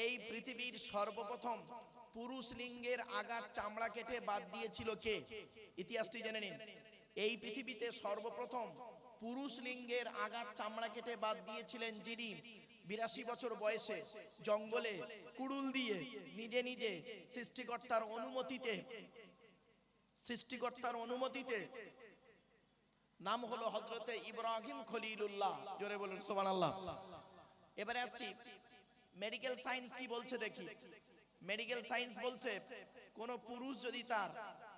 এই পৃথিবীর সর্বপ্রথম পুরুষ লিঙ্গের আগার চামড়া কেটে বাদ দিয়েছিল কে? ইতিহাসটি জেনে নিন। এই পৃথিবীতে সর্বপ্রথম পুরুষ লিঙ্গের আগার চামড়া কেটে বাদ দিয়েছিলেন যিনি 82 বছর বয়সে জঙ্গলে কুড়ুল দিয়ে নিজে নিজে সৃষ্টিকর্তার অনুমতিতে নাম হলো হযরতে ইব্রাহিম খলিলুল্লাহ। জোরে বলুন সুবহানাল্লাহ। এবারে আসছি মেডিকেল সায়েন্স কি বলছে দেখি। মেডিকেল সায়েন্স বলছে কোন পুরুষ যদি তার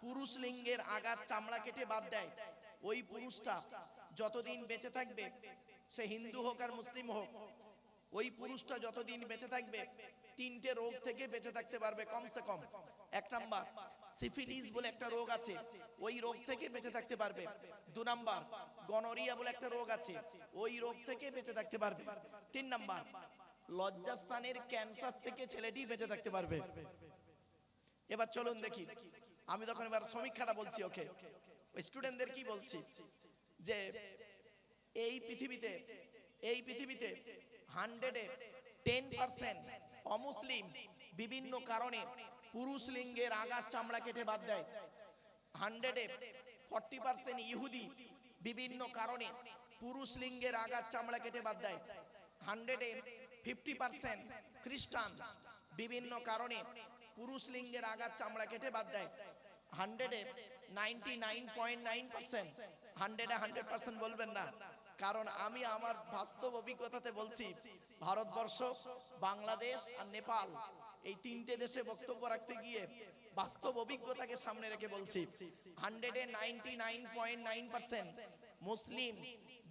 পুরুষ লিঙ্গের আগার চামড়া কেটে বাদ দেয়, ওই পুরুষটা যতদিন বেঁচে থাকবে, সে হিন্দু হোক আর মুসলিম হোক, ওই পুরুষটা যতদিন বেঁচে থাকবে 3টে রোগ থেকে বেঁচে থাকতে পারবে কমসে কম। 1 নাম্বার সিফিলিস বলে একটা রোগ আছে, ওই রোগ থেকে বেঁচে থাকতে পারবে। 2 নাম্বার গনোরিয়া বলে একটা রোগ আছে, ওই রোগ থেকে বেঁচে থাকতে পারবে। 3 নাম্বার লজ্জাস্থানের ক্যান্সার থেকে ছেলেটি বেঁচে থাকতে পারবে। এবার চলুন দেখি, আমি তখন এবার সমীক্ষাটা বলছি। ওকে, ওই স্টুডেন্টদের কি বলছি যে এই পৃথিবীতে 110% অমুসলিম বিভিন্ন কারণে পুরুষ লিঙ্গের আগার চামড়া কেটে বাদ দেয়। 140% ইহুদি বিভিন্ন কারণে পুরুষ লিঙ্গের আগার চামড়া কেটে বাদ দেয়। 150% খ্রিস্টান বিভিন্ন কারণে পুরুষ লিঙ্গের আগার চামড়া কেটে বাদ দেয়। 99.9% 100% বলবেন না, কারণ আমি আমার বাস্তব অভিজ্ঞতাতে বলছি। ভারতবর্ষ, বাংলাদেশ আর নেপাল, এই 3টে দেশে বক্তব্য রাখতে গিয়ে বাস্তব অভিজ্ঞতাকে সামনে রেখে বলছি। 199.9% মুসলিম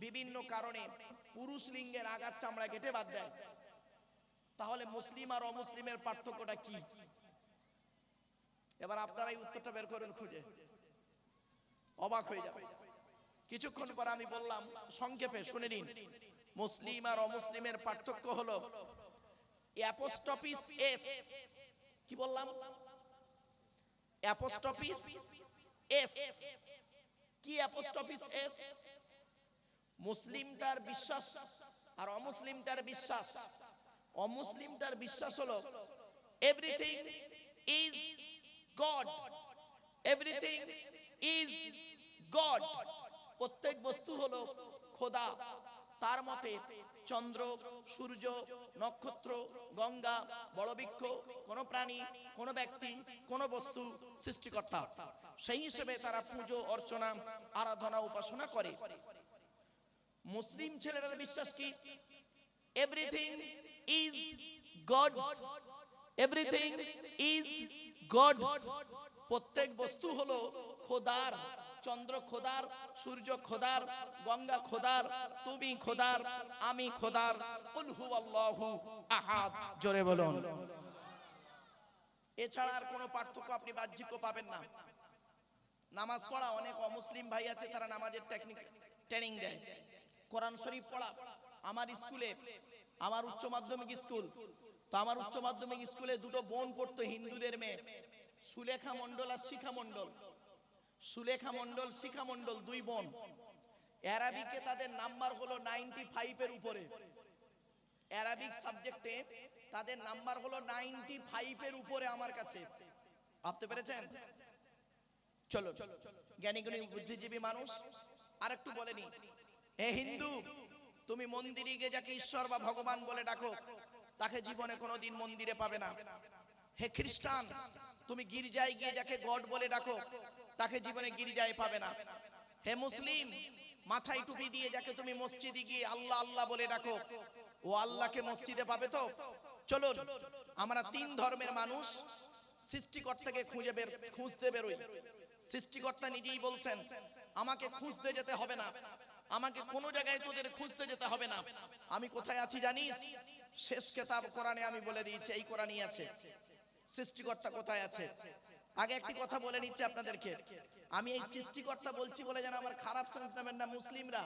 বিভিন্ন কারণে পুরুষ লিঙ্গের আগার চামড়া কেটে বাদ দেয়। তাহলে মুসলিম আর অমুসলিমের পার্থক্যটা কি? এবার আপনারা এই উত্তরটা বের করুন খুঁজে, অবাক হয়ে যাবে। কিছুক্ষণ পর আমি বললাম, সংক্ষেপে শুনে নিন। মুসলিম আর অমুসলিমের পার্থক্য হলো অ্যাপোস্ট্রফিস এস। কি বললাম? অ্যাপোস্ট্রফিস এস। কি অ্যাপোস্ট্রফিস এস? মুসলিমটার বিশ্বাস আর অমুসলিমটার বিশ্বাস। অমুসলিমটার বিশ্বাস হলো everything is god, everything is god. প্রত্যেক বস্তু হলো খোদা। তার মতে চন্দ্র, সূর্য, নক্ষত্র, গঙ্গা, বড় বৃক্ষ, কোন প্রাণী, কোন ব্যক্তি, কোন বস্তু সৃষ্টিকর্তা। সেই হিসেবে তারা পূজা অর্চনা, আরাধনা, উপাসনা করে। মুসলিম ছেলেদের বিশ্বাস কি? Everything is gods, everything is gods. প্রত্যেক বস্তু হলো খোদার। চন্দ্র খোদার, সূর্য খোদার, গঙ্গা খোদার, তুমি খোদার, আমি খোদার। কুল হুয়াল্লাহু আহাদ। জোরে বলুন। এছাড়া আর কোনো পার্থক্য আপনি বাহ্যিক পাবেন না। নামাজ পড়া, অনেক অমুসলিম ভাই আছে, তারা নামাজের টেকনিক ট্রেনিং দেয়। কোরআন শরীফ পড়া, আমার স্কুলে, আমার উচ্চ মাধ্যমিক স্কুল, তো আমার উচ্চ মাধ্যমিক স্কুলে 2টো বোন পড়তো, হিন্দুদের মেয়ে, সুলেখা মণ্ডল আর শিখা মণ্ডল। সুলেখা মণ্ডল, শিখা মণ্ডল, 2 বোন। অ্যারাবিকে তাদের নাম্বার হলো 95 এর উপরে। অ্যারাবিক সাবজেক্টে তাদের নাম্বার হলো 95 এর উপরে আমার কাছে। ভাবতে পেরেছেন? চলো, জ্ঞানী গুণী বুদ্ধিজীবী মানুষ আর একটু বলেনি, হে হিন্দু, তুমি মন্দিরে গিয়ে যাকে ঈশ্বর বা ভগবান বলে ডাকো, তাকে জীবনে কোনোদিন মন্দিরে পাবে না। হে খ্রিস্টান, তুমি গির্জায় গিয়ে যাকে গড বলে ডাকো, তাকে জীবনে গির্জায় পাবে না। হে মুসলিম, মাথায় টুপি দিয়ে যাকে তুমি মসজিদে গিয়ে আল্লাহ আল্লাহ বলে ডাকো, ও আল্লাহকে মসজিদে পাবে তো? চলুন, আমরা 3 ধর্মের মানুষ সৃষ্টিকর্তাকে খুঁজতে বেরোই। সৃষ্টিকর্তা নিজেই বলছেন, আমাকে খুঁজতে যেতে হবে না, আমাকে কোনো জায়গায় তোদের খুঁজতে যেতে হবে না। আমি কোথায় আছি জানিস? শেষ কিতাব কোরআনে আমি বলে দিয়েছি, এই কোরআনই আছে সৃষ্টিকর্তা কোথায় আছে। আগে একটি কথা বলে নিচ্ছি আপনাদেরকে, আমি এই সৃষ্টিকর্তা বলছি বলে যেন আমার খারাপ সেন্স নেবেন না মুসলিমরা,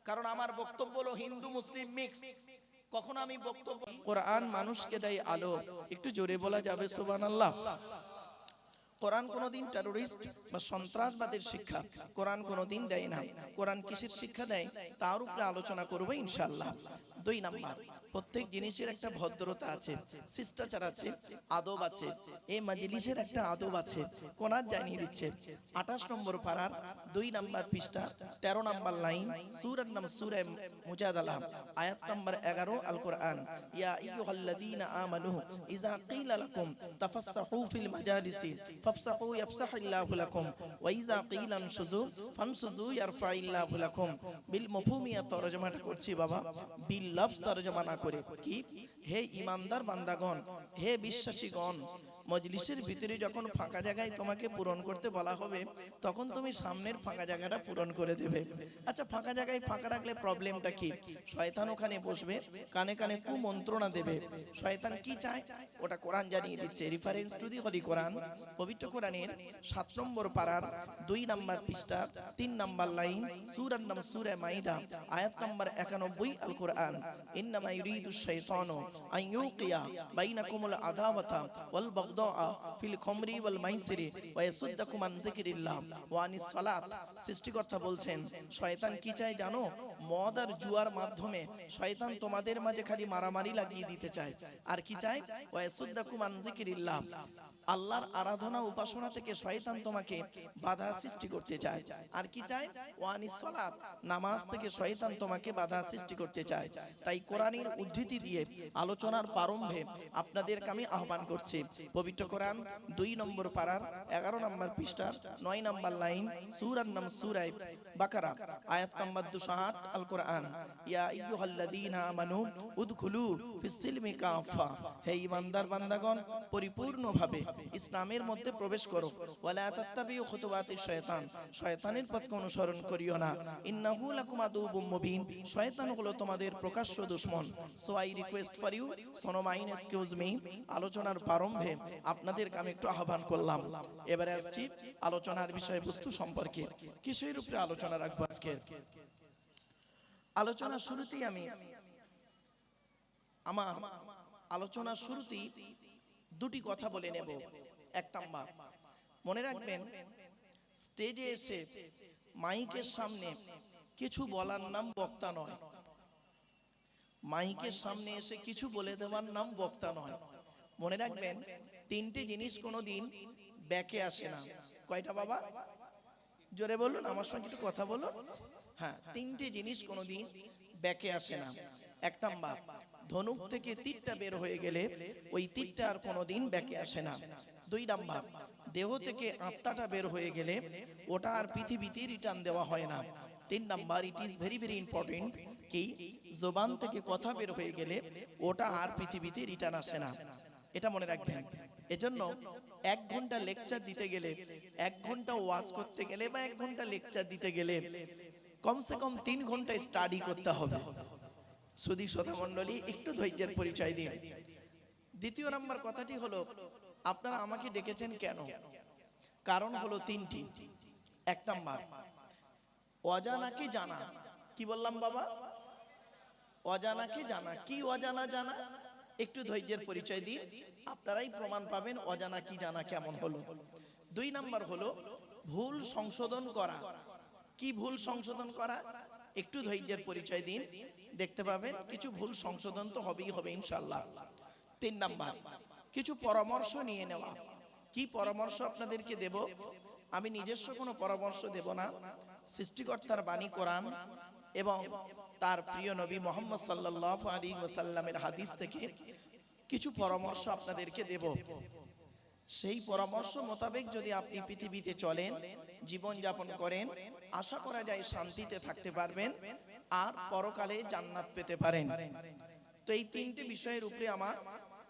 কারণ আমার বক্তব্য হলো হিন্দু মুসলিম মিক্স। কখনো আমি বক্তব্য, কোরআন মানুষকে দেয় আলো। একটু জোরে বলা যাবে সুবহানাল্লাহ। কোরআন কোনোদিন টেররিস্ট বা সন্ত্রাসবাদের শিক্ষা কোরআন কোনোদিন দেয় না। কোরআন কিসের শিক্ষা দেয় তার উপরে আলোচনা করব ইনশাআল্লাহ। 2 নাম্বার, প্রত্যেক জিনিসের একটা ভদ্রতা আছে, শিষ্টাচার আছে, আদব আছে। এই মাজলিসের একটা আদব আছে। কোরআন জানিয়ে দিচ্ছে 28 নম্বর পারার 2 নম্বর পৃষ্ঠা 13 নম্বর লাইন, সূরার নাম সূরা মুজাদালা, আয়াত নম্বর 11, আল কোরআন। ইয়া আইয়ুহাল্লাযীনা আমানু ইযা ক্বিলা লাকুম তাফাসসাহু ফিল মাজালিসি ফাফসাহু ইয়াফসাহিল্লাহু লাকুম ওয়া ইযা ক্বিলা আনশুযু ফানশুযু ইয়ারফাইল্লাহু লাকুম। বিল মফহুমিয়া তরজমাটা করছি বাবা, বিল লফজ তরজমা না করে। কি? হে ঈমানদার বান্দাগণ, হে বিশ্বাসীগণ, মজলিসের ভিতরে যখন ফাঁকা জায়গায় তোমাকে পূরণ করতে বলা হবে, তখন তুমি সামনের ফাঁকা জায়গাটা পূরণ করে দেবে। আচ্ছা, ফাঁকা জায়গায় ফাঁকা রাখলে প্রবলেমটা কি? শয়তান ওখানে বসবে, কানে কানে কুমন্ত্রণা দেবে। শয়তান কি চায় ওটা কোরআন জানিয়ে দিচ্ছে। রেফারেন্স টু দি হলি কোরআন, পবিত্র কোরআনের 7 নম্বর পারার 2 নম্বর পৃষ্ঠা 3 নম্বর লাইন, সূরার নাম সূরা মাইদা, আয়াত নম্বর 91, আল কোরআন। ইন্নামা ইউরিদুশ শাইতানু আন ইউকিয়া বাইনাকুমুল আদাওয়াতা ওয়াল বাগদা ফিল খামরি ওয়াল মাইসিরি ওয়া ইয়াসুদ্দাকুম আন যিকরিল্লাহ ওয়া আনিস সালাত। সৃষ্টিকর্তা বলছেন শয়তান কি চায় জানো? মদ আর জুয়ার মাধ্যমে শয়তান তোমাদের মাঝে খালি মারামারি লাগিয়ে দিতে চায়। আর কি চায়? ওয়া ইয়াসুদ্দাকুম আন যিকরিল্লাহ, আল্লাহর আরাধনা উপাসনা থেকে শয়তান তোমাকে বাধা সৃষ্টি করতে চায়। আর কি চায়? ওয়া আনিস সালাত, নামাজ থেকে শয়তান তোমাকে বাধা সৃষ্টি করতে চায়। তাই কোরআনের উদ্ধৃতি দিয়ে আলোচনার প্রারম্ভে আপনাদেরকে আমি আহ্বান করছি। পবিত্র কোরআন 2 নম্বর পারার 11 নম্বর পৃষ্ঠার 9 নম্বর লাইন, সূরার নাম সূরা বাকারা, আয়াত নম্বর 208, আল কোরআন। ইয়া আইয়ুহাল্লাযীনা আমানু উদখুলু ফিস সিলমি কাফা, হে ঈমানদার বান্দাগণ, পরিপূর্ণভাবে ইসলামের মধ্যে প্রবেশ করো। ওয়ালা তাত্তাবিউ খুতুওয়াতিশ শয়তান, শয়তানের পথকে অনুসরণ করিও না। ইন্নাহু লাকুম আদুউম মুবিন, শয়তান হলো তোমাদের প্রকাশ্য দুশমন। So I request for you, so no mind excuse me, আলোচনার প্রারম্ভে আপনাদেরকে আমি একটু আহ্বান করলাম। এবারে আসছি আলোচনার বিষয়বস্তু সম্পর্কে। কিসের উপরে আলোচনা রাখবো আজকে? আলোচনার শুরুতেই আমি আমার আলোচনার শুরুতেই দুটি কথা বলে নেব। এক নাম্বার, মনে রাখবেন, স্টেজে এসে মাইকের সামনে কিছু বলার নাম বক্তা নয়। মাইকের সামনে এসে কিছু বলে দেওয়ার নাম বক্তা নয়। মনে রাখবেন, 3টে জিনিস কোনোদিন ব্যাকে আসে না। কয়টা বাবা? জোরে বলুন, আমার সঙ্গে একটু কথা বলুন। হ্যাঁ, 3টে জিনিস কোনোদিন ব্যাকে আসে না। এক নাম্বার, ধনুক থেকে তীরটা বের হয়ে গেলে ওই তীরটা আর কোনোদিন ব্যাকে আসে না। 2 নাম্বার, দেহ থেকে আত্মাটা বের হয়ে গেলে ওটা আর পৃথিবীতে রিটার্ন দেওয়া হয় না। 3 number, it is very very important, কি জবান থেকে কথা বের হয়ে গেলে ওটা আর পৃথিবীতে রিটার্ন আসে না। এটা মনে রাখবেন। এজন্য 1 ঘন্টা লেকচার দিতে গেলে, 1 ঘন্টা ওয়াজ করতে গেলে বা 1 ঘন্টা লেকচার দিতে গেলে কমসে কম 3 ঘন্টা স্টাডি করতে হবে। সুধী শ্রোতা মণ্ডলী, একটু ধৈর্যের পরিচয় দিন। দ্বিতীয় নাম্বার কথাটি হলো, আপনারা আমাকে ডেকেছেন কেন? কারণ হলো 3টি। 1 নাম্বার, অজানাকে জানা। কি বললাম বাবা? অজানাকে জানা। কি অজানা জানা? একটু ধৈর্যের পরিচয় দিন, আপনারাই প্রমাণ পাবেন অজানা কি জানা কেমন হলো। 2 নাম্বার হলো ভুল সংশোধন করা। কি ভুল সংশোধন করা? একটু ধৈর্যের পরিচয় দিন, দেখতে পাবেন কিছু ভুল সংশোধন তো হবেই হবে ইনশাআল্লাহ। 3 নাম্বার, কিছু পরামর্শ নিয়ে নেওয়া। কি পরামর্শ আপনাদেরকে দেব? আমি নিজস্ব কোনো পরামর্শ দেব না, সৃষ্টিকর্তার বাণী কোরআন এবং তার প্রিয় নবী মুহাম্মদ সাল্লাল্লাহু আলাইহি ওয়াসাল্লামের হাদিস থেকে কিছু পরামর্শ আপনাদেরকে দেব। সেই পরামর্শ মোতাবেক যদি আপনি পৃথিবীতে চলেন, জীবন যাপন করেন, আশা করা যায় শান্তিতে থাকতে পারবেন আর পরকালে জান্নাত পেতে পারেন। তো এই 3টে বিষয়ের উপরে আমার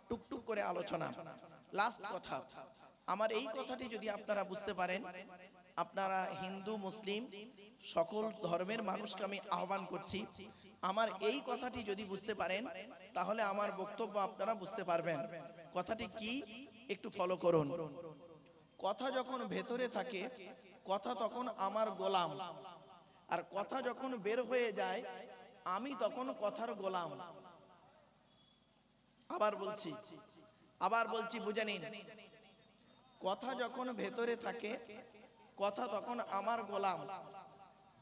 টুকটুক করে আলোচনা। লাস্ট কথা, আমার এই কথাটি যদি আপনারা বুঝতে পারেন, আপনারা হিন্দু মুসলিম সকল ধর্মের মানুষকে আমি আহ্বান করছি, আমার এই কথাটি যদি বুঝতে পারেন তাহলে আমার বক্তব্য আপনারা বুঝতে পারবেন। কথাটি কি একটু ফলো করুন। কথা যখন ভেতরে থাকে, কথা তখন আমার গোলাম, আর কথা যখন বের হয়ে যায় আমি তখন কথার গোলাম। আবার বলছি বুঝে নিন। কথা যখন ভেতরে থাকে, কথা তখন আমার গোলাম,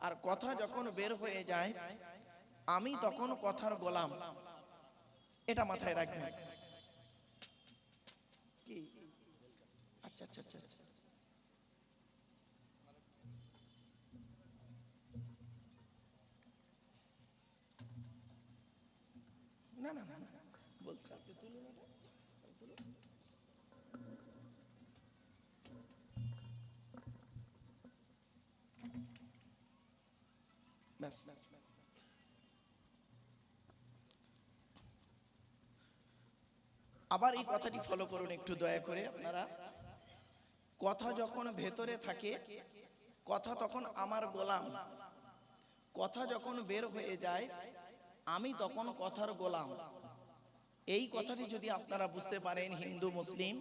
আর কথা যখন বের হয়ে যায় আমি তখন কথার গোলাম। এটা মাথায় রাখবেন। কি আচ্ছা আচ্ছা আচ্ছা আচ্ছা। না না না না, বলছি আপনি তুলুন এটা, তুলুন। ব্যাস। আবার এই কথাটি ফলো করুন একটু দয়া করে আপনারা। কথা যখন ভেতরে থাকে, কথা তখন আমার গোলাম। কথা যখন বের হয়ে যায়, আমি তখন কথার গোলাম। এই কথাটি যদি আপনারা বুঝতে পারেন হিন্দু মুসলিম,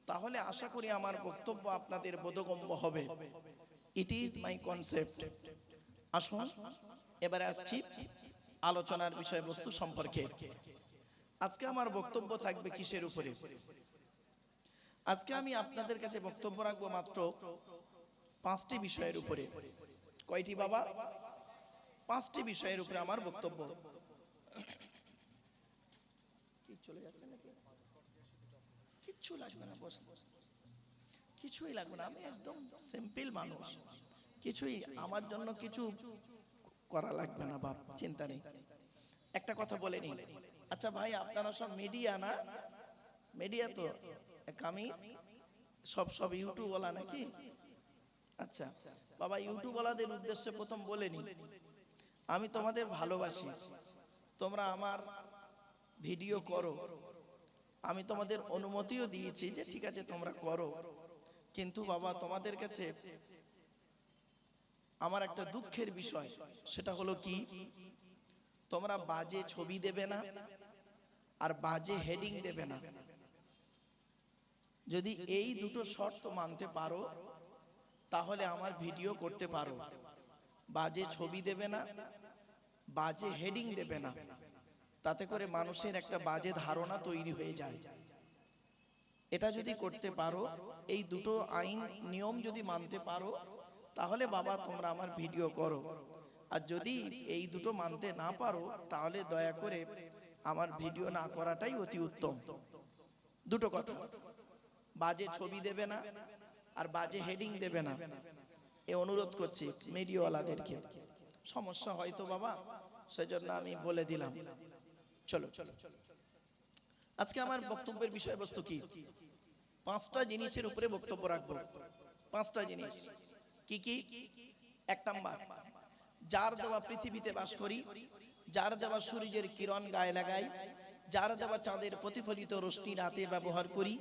তাহলে আশা করি আমার বক্তব্য আপনাদের বোধগম্য হবে। It is my concept. আসুন এবারে আসছি আলোচনার বিষয়বস্তু সম্পর্কে। আজকে আমার বক্তব্য থাকবে কিসের উপরে? আজকে আমি আপনাদের কাছে বক্তব্য রাখবো মাত্র 5টি বিষয়ের উপরে। কয়টি বাবা? 5টি বিষয়ের উপরে আমার বক্তব্য। কি চলে যাচ্ছে নাকি? কিচ্ছু লাগবে না, বসে কিছুই লাগবে না। আমি একদম সিম্পল মানুষ, কিছুই আমার জন্য কিছু করা লাগবে না বাপ, চিন্তা নেই। একটা কথা বলে নি, আচ্ছা ভাই আপনারা সব মিডিয়া না? মিডিয়া তো আমি সব ইউটিউব ওয়ালা নাকি? আচ্ছা বাবা, ইউটিউব ওয়ালাদের উদ্দেশ্যে প্রথম বলে নি, আমি তোমাদের ভালোবাসি। তোমরা আমার ভিডিও করো, আমি তোমাদের অনুমতিও দিয়েছি যে ঠিক আছে তোমরা করো। কিন্তু বাবা তোমাদের কাছে আমার একটা দুঃখের বিষয়, সেটা হলো কি, তোমরা বাজে ছবি দেবে না আর বাজে হেডিং দেবে না। যদি এই দুটো শর্ত মানতে পারো তাহলে আমার ভিডিও করতে পারো। বাজে ছবি দেবে না, বাজে হেডিং দেবে না, তাতে করে মানুষের একটা বাজে ধারণা তৈরি হয়ে যায়। এটা যদি করতে পারো, এই দুটো আইন নিয়ম যদি মানতে পারো, তাহলে বাবা তোমরা আমার ভিডিও করো। আর যদি এই দুটো মানতে না পারো, তাহলে দয়া করে আমার ভিডিও না করাটাই অতি উত্তম। দুটো কথা, বাজে ছবি দেবে না আর বাজে হেডিং দেবে না। এ অনুরোধ করছি মিডিয়াওয়ালাদেরকে। সমস্যা হয়তো বাবা, সেজন্য আমি বলে দিলাম। চলো, আজকে আমার বক্তব্যের বিষয়বস্তু কি? 5টা জিনিসের উপরে বক্তব্য রাখবো। 5টা জিনিস কি কি? 1 নাম্বার, যার দেওয়া পৃথিবীতে বাস করি, যার দেওয়া সূর্যের কিরণ গায়ে লাগাই, যার দেওয়া চাঁদের প্রতিফলিত রশ্মি রাতে ব্যবহার করি,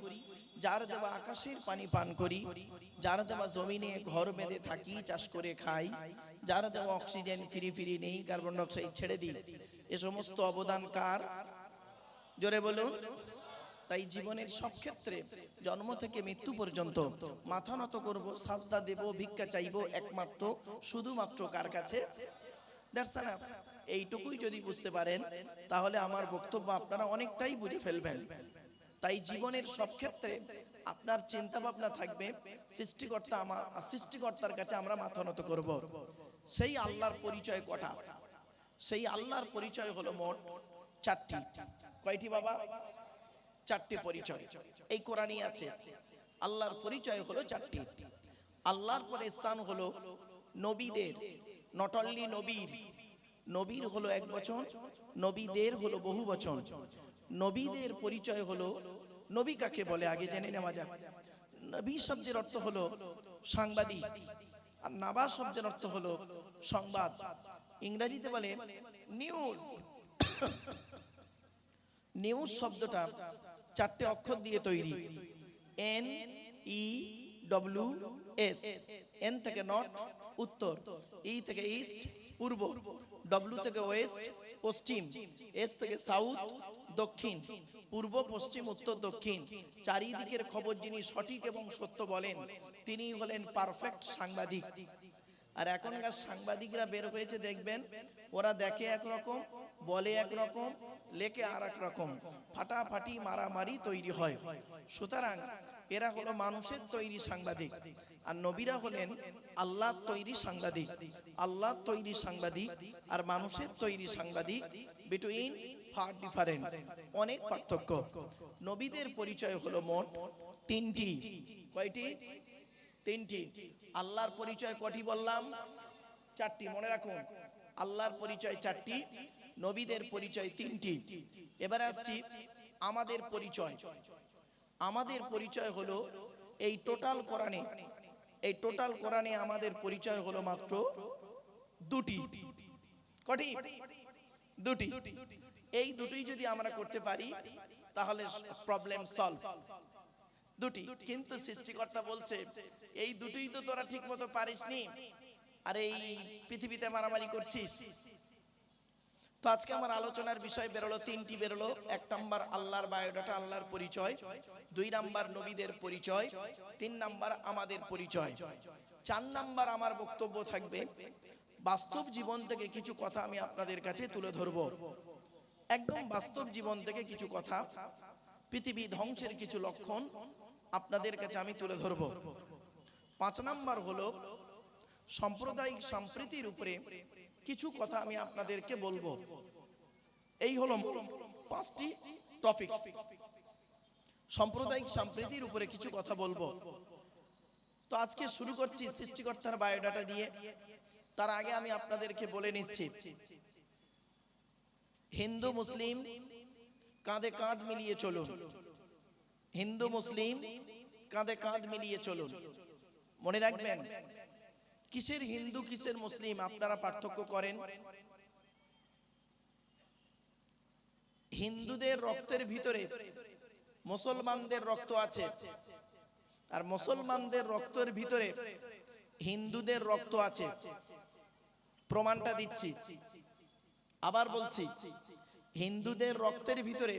যার দেওয়া আকাশের পানি পান করি, যার দেওয়া জমিনে ঘর বেঁধে থাকি, চাষ করে খাই, যার দেওয়া অক্সিজেন ফিরি ফিরি নেই, কার্বন ডাই অক্সাইড ছেড়ে দিই, এ সমস্ত অবদান কার? জোরে বলুন। তাই জীবনের সব ক্ষেত্রে জন্ম থেকে মৃত্যু পর্যন্ত মাথা নত করব, সাজদা দেব, ভিক্ষা চাইব একমাত্র শুধুমাত্র কার কাছে? That's enough. এইটুকুই যদি বুঝতে পারেন তাহলে আমার বক্তব্য আপনারা অনেকটাই বুঝে ফেলবেন। তাই জীবনের সব ক্ষেত্রে আপনার চিন্তা ভাবনা থাকবে সৃষ্টিকর্তা, আমার সৃষ্টিকর্তার কাছে আমরা মাথা নত করব। সেই আল্লাহর পরিচয় কটা? সেই আল্লাহর পরিচয় হলো মোট 4টি। কয়টি বাবা? 4টি পরিচয় এই কোরআনে আছে। আল্লাহর পরিচয় হলো 4টি। আল্লাহর পরে স্থান হলো নবীদের, নট অনলি নবীর। নবীর হলো এক বচন, নবীদের হলো বহু বচন। নবীদের পরিচয় হলো, নবী কাকে বলে আগে জেনে নেওয়া যাক। নবী শব্দের অর্থ হলো সাংবাদিক, আর নাবা শব্দের অর্থ হলো সংবাদ। ইংরেজিতে বলে নিউজ। নিউজ শব্দটা 4টে অক্ষর দিয়ে তৈরি, NEWS। এন থেকে নর্থ উত্তর, ই থেকে ইস্ট পূর্ব, ডব্লিউ থেকে ওয়েস্ট পশ্চিম, এস থেকে সাউথ দক্ষিণ, পূর্ব পশ্চিম উত্তর দক্ষিণ। চারিদিকের খবর যিনি সঠিক এবং সত্য বলেন, তিনি হলেন পারফেক্ট সাংবাদিক। আর এখনকার সাংবাদিকরা বের হয়েছে দেখবেন, ওরা দেখে একরকম, বলে একরকম, লেকে আর এক রকম, ফাটাফাটি মারামারি তৈরি হয়। সুতরাং এরা হলো মানুষের তৈরি সাংবাদিক, আর নবীরা হলেন আল্লাহর তৈরি সাংবাদিক। আল্লাহর তৈরি সাংবাদিক আর মানুষের তৈরি সাংবাদিক বিটুইন ফার ডিফারেন্স, অনেক পার্থক্য। নবীদের পরিচয় হলো মোট তিনটি। কয়টি? তিনটি। আল্লাহর পরিচয় কটি বললাম? চারটি, মনে রাখুন। আল্লাহর পরিচয় চারটি, নবীদের পরিচয় তিনটি। এবার আসছি আমাদের পরিচয়। আমাদের পরিচয় হলো এই টোটাল কোরআনে, এই টোটাল কোরআনে আমাদের পরিচয় হলো মাত্র দুটি। কটি? দুটি। এই দুটোই যদি আমরা করতে পারি তাহলে প্রবলেম সলভ। দুটি। কিন্তু সৃষ্টিকর্তা বলছে এই দুটোই তো তোরা ঠিক মতো পারিসনি, আর এই পৃথিবীতে মারামারি করছিস। তো আজকে আমার আলোচনার বিষয় বেরোলো তিনটি বেরোলো। এক নাম্বার আল্লাহর বায়োডাটা, আল্লাহর পরিচয়। দুই নাম্বার নবীদের পরিচয়। তিন নাম্বার আমাদের পরিচয়। চার নাম্বার আমার বক্তব্য থাকবে বাস্তব জীবন থেকে কিছু কথা আমি আপনাদের কাছে তুলে ধরবো। একদম বাস্তব জীবন থেকে কিছু কথা, পৃথিবী ধ্বংসের কিছু লক্ষণ আপনাদের কাছে আমি তুলে ধরবো। পাঁচ নাম্বার হলো সাম্প্রদায়িক সম্প্রীতির উপরে কিছু কথা আমি আপনাদেরকে বলবো। এই হলো পাঁচটি টপিক। সাম্প্রদায়িক সম্প্রীতির উপরে কিছু কথা বলবো। তো আজকে শুরু করছি সৃষ্টিকর্তার বায়োডাটা দিয়ে। তার আগে আমি আপনাদেরকে বলে নিচ্ছি, হিন্দু মুসলিম কাঁধে কাঁধ মিলিয়ে চলুন। হিন্দু মুসলিম কাঁধে কাঁধ মিলিয়ে চলুন। মনে রাখবেন, কিসের হিন্দু কিসের মুসলিম আপনারা পার্থক্য করেন? হিন্দুদের রক্তের ভিতরে মুসলমানদের রক্ত আছে, আর মুসলমানদের রক্তের ভিতরে হিন্দুদের রক্ত আছে। প্রমাণটা দিচ্ছি, আবার বলছি, হিন্দুদের রক্তের ভিতরে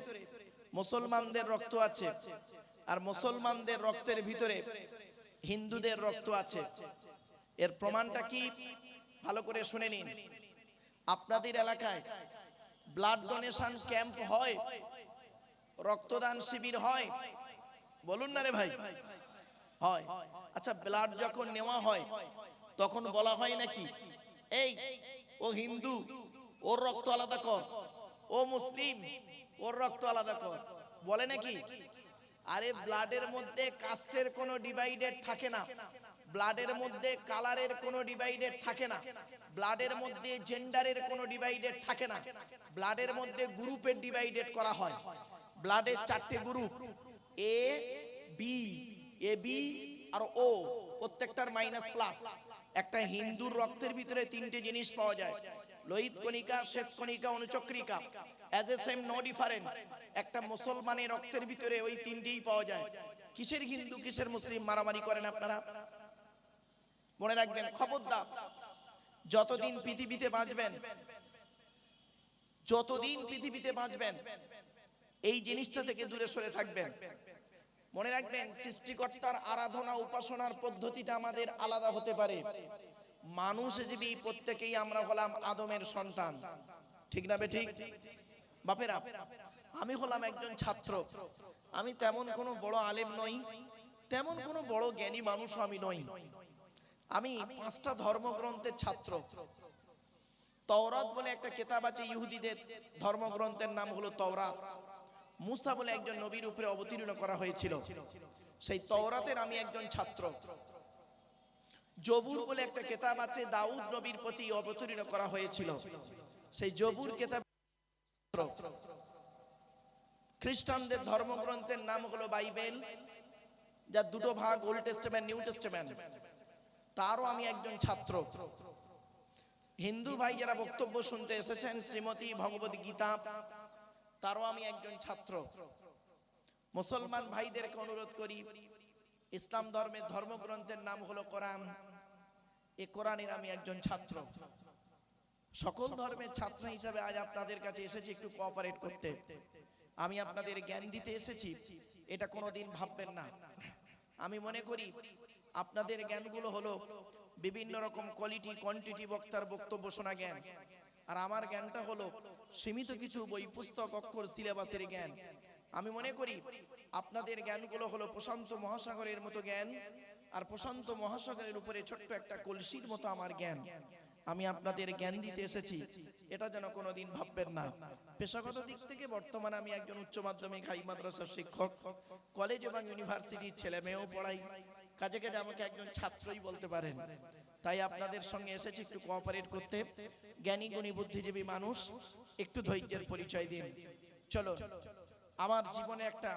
মুসলমানদের রক্ত আছে, আর মুসলমানদের রক্তের ভিতরে হিন্দুদের রক্ত আছে। এর প্রমাণটা কি? ভালো করে শুনে নিন। আপনাদের এলাকায় ব্লাড ডোনেশন ক্যাম্প হয়, রক্তদান শিবির হয়? বলুন না রে ভাই, হয়। আচ্ছা, ব্লাড যখন নেওয়া হয় তখন বলা হয় নাকি এই ও হিন্দু, ওর রক্ত আলাদা কর, ও মুসলিম, ওর রক্ত আলাদা কর? বলে নাকি? আরে ব্লাডের মধ্যে কাস্টের কোনো ডিভাইডেড থাকে না, ব্লাডের মধ্যে কালারের কোনো ডিভাইডেড থাকে না, ব্লাডের মধ্যে জেন্ডারের কোনো ডিভাইডেড থাকে না, ব্লাডের মধ্যে গ্রুপের ডিভাইডেড করা হয়। ব্লাডের চারটে group, A B, A B আর ও, প্রত্যেকটার মাইনাস প্লাস। একটা হিন্দুর রক্তের ভিতরে তিনটে জিনিস পাওয়া যায়, লোহিত কণিকা, শ্বেত কণিকা, অনুচক্রিকা, as a same no difference. একটা মুসলমানের রক্তের ভিতরে ওই তিনটেই পাওয়া যায়। কিসের হিন্দু কিসের মুসলিম মারামারি করেন আপনারা? মনে রাখবেন, খবরদার, যতদিন পৃথিবীতে বাঁচবেন, যতদিন পৃথিবীতে বাঁচবেন এই জিনিসটা থেকে দূরে সরে থাকবেন। মনে রাখবেন, সৃষ্টিকর্তার আরাধনা উপাসনার পদ্ধতিটা আমাদের আলাদা হতে পারে। মানুষ জীবী প্রত্যেকেই আমরা হলাম আদমের সন্তান, ঠিক না বেঠিক? বাপেরা, আমি হলাম একজন ছাত্র। আমি তেমন কোনো বড় আলেম নই, তেমন কোনো বড় জ্ঞানী মানুষ আমি নই। আমি 5টা ধর্মগ্রন্থের ছাত্র। তওরাত বলে একটা কিতাব আছে, ইহুদিদের ধর্মগ্রন্থের নাম হলো তওরাত। মুসা বলে একজন নবীর উপরে অবতীর্ণ করা হয়েছিল, সেই তওরাতের আমি একজন ছাত্র। জবুর বলে একটা কিতাব আছে, দাউদ নবীর প্রতি অবতীর্ণ করা হয়েছিল, সেই জবুর কিতাব। খ্রিস্টানদের ধর্মগ্রন্থের নাম হলো বাইবেল, যার দুটো ভাগ, ওল্ড টেস্টামেন্ট, নিউ টেস্টামেন্ট, তারও আমি একজন ছাত্র। হিন্দু ভাই যারা বক্তব্য শুনতে এসেছেন, শ্রীমতী ভগবত গীতা, তারও আমি একজন ছাত্র। মুসলমান ভাইদেরকে অনুরোধ করি, ইসলাম ধর্মের ধর্মগ্রন্থের নাম হলো কোরআন, এই কোরআনের আমি একজন ছাত্র। সকল ধর্মের ছাত্র হিসাবে আজ আপনাদের কাছে এসেছি একটু কোঅপারেট করতে। আমি আপনাদের জ্ঞান দিতে এসেছি, এটা কোনোদিন ভাববেন না। আমি মনে করি আপনাদের জ্ঞানগুলো হলো বিভিন্ন রকম কোয়ালিটি কোয়ান্টিটি বক্তার বক্তব্য শোনা জ্ঞান, আর আমার জ্ঞানটা হলো সীমিত কিছু বই পুস্তক অক্ষর সিলেবাসের জ্ঞান। আমি মনে করি আপনাদের জ্ঞানগুলো হলো প্রশান্ত মহাসাগরের মতো জ্ঞান, আর প্রশান্ত মহাসাগরের উপরে ছোট্ট একটা কলসির মতো আমার জ্ঞান। আমি আপনাদের জ্ঞান দিতে এসেছি, এটা যেন কোনোদিন ভাববেন না। পেশাগত দিক থেকে বর্তমানে আমি একজন উচ্চ মাধ্যমিক হাই মাদ্রাসার শিক্ষক, কলেজ এবং ইউনিভার্সিটির ছেলে মেয়েও পড়াই, কাজে কাজে আমাকে একজন ছাত্রই বলতে পারেন। তাই আপনাদের সঙ্গে এসেছি একটু কোঅপারেট করতে। জ্ঞানী গুণী বুদ্ধিজীবী মানুষ, একটু ধৈর্যের পরিচয় দিন। চলো, আমার জীবনে একটা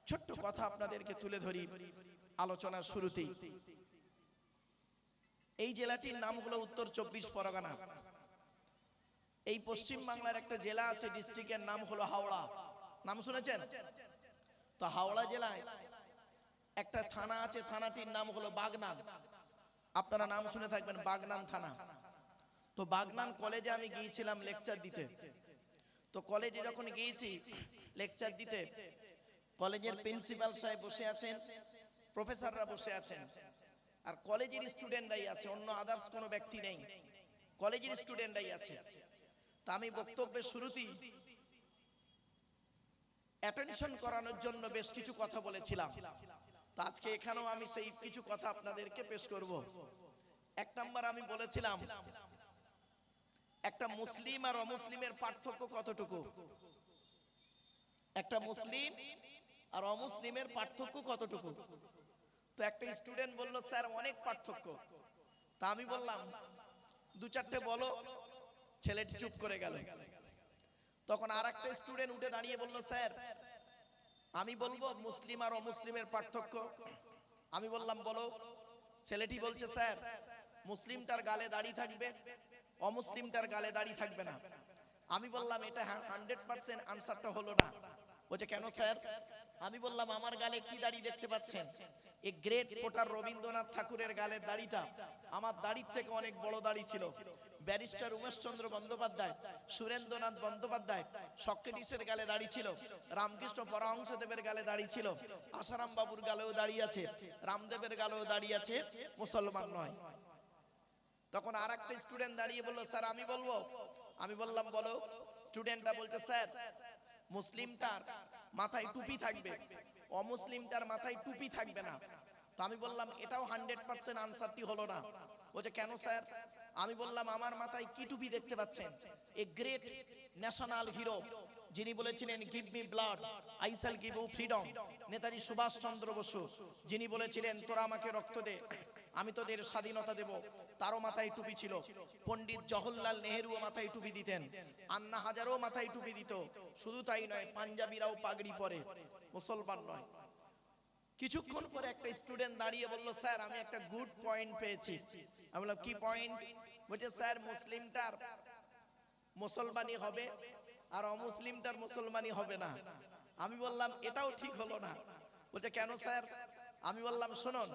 ছোট্ট কথা আপনাদেরকে তুলে ধরি আলোচনার শুরুতেই। এই জেলাটির নাম হলো উত্তর 24 পরগনা। এই পশ্চিম বাংলার একটা জেলা আছে, ডিস্ট্রিক্টের নাম হলো হাওড়া। নাম শুনেছেন তো? হাওড়া জেলায় একটা থানা আছে, থানাটির নাম হলো বাগনান। আপনারা নাম শুনে থাকবেন, বাগনান থানা। তো বাগনান কলেজে আমি গিয়েছিলাম লেকচার দিতে। তো কলেজে যখন গিয়েছি লেকচার দিতে, কলেজের প্রিন্সিপাল সাহেব বসে আছেন, প্রফেসররা বসে আছেন, আর কলেজের স্টুডেন্টরাই আছে, অন্য আদার্স কোনো ব্যক্তি নেই, কলেজের স্টুডেন্টরাই আছে। তা আমি বক্তব্যের শুরুতেই অ্যাটেনশন করানোর জন্য বেশ কিছু কথা বলেছিলাম। তো আজকে এখানেও আমি সেই কিছু কথা আপনাদেরকে পেশ করব। এক নাম্বার আমি বলেছিলাম, একটা মুসলিম আর অমুসলিমের পার্থক্য কতটুকু? একটা মুসলিম আর অমুসলিমের পার্থক্য কতটুকু? তো একটা স্টুডেন্ট বলল, স্যার অনেক পার্থক্য। তা আমি বললাম, দু চারটে বলো। ছেলেটি চুপ করে গেল। তখন আর একটা স্টুডেন্ট উঠে দাঁড়িয়ে বলল, স্যার আমি বলবো মুসলিম আর অমুসলিমের পার্থক্য। আমি বললাম বলো। ছেলেটি বলছে, স্যার মুসলিমটার গালে দাড়ি থাকবে, অমুসলিমটার গালে দাড়ি থাকবে না। আমি বললাম এটা 100% আনসারটা হলো না। বলছে কেন স্যার? আমি বললাম আমার গালে কি দাড়ি দেখতে পাচ্ছেন? এই গ্রেট পোটার রবীন্দ্রনাথ ঠাকুরের গালের দাড়িটা আমার দাড়ির থেকে অনেক বড় দাড়ি ছিল। ব্যারিস্টার উমেশচন্দ্র বন্দ্যোপাধ্যায়, সুরেন্দ্রনাথ বন্দ্যোপাধ্যায়, সক্রেটিসের গালে দাড়ি ছিল, রামকৃষ্ণ পরমহংসদেবের গালে দাড়ি ছিল, আসারাম বাবুর গালেও দাড়ি আছে, রামদেবের গালেও দাড়ি আছে, মুসলমান নয়। তখন আর একটা স্টুডেন্ট দাঁড়িয়ে বললো, স্যার আমি বলবো। আমি বললাম বলো। স্টুডেন্টটা বলছে, স্যার মুসলিমটার মাথায় টুপি থাকবে, অমুসলিমটার মাথায় টুপি থাকবে না। তো আমি বললাম এটাও 100% আনসারটি হলো না। বলছে কেন স্যার? আমি বললাম আমার মাথায় কি টুপি দেখতে পাচ্ছেন? এ গ্রেট ন্যাশনাল হিরো, যিনি বলেছিলেন give me blood I shall give you freedom, Netaji Subhash Chandra Bose, যিনি বলেছিলেন তোরা আমাকে রক্ত দে আমি তোদের স্বাধীনতা দেব, তারও মাথায় টুপি ছিল। পণ্ডিত জওহরলাল নেহেরুও মাথায় টুপি দিতেন, আন্না হাজারও মাথায় টুপি দিত। শুধু তাই নয়, পাঞ্জাবিরাও পাগড়ি পরে, মুসলমান নয়। কিছুক্ষণ পরে একটা স্টুডেন্ট দাঁড়িয়ে বলল, স্যার আমি একটা গুড পয়েন্ট পেয়েছি। আমি বললাম কি পয়েন্ট? বলছে স্যার মুসলিমটার মুসলমানি হবে আর অমুসলিমটার মুসলমানি হবে না। আমি বললাম এটাও ঠিক হলো না। বলছে কেন স্যার? আমি বললাম শুনুন,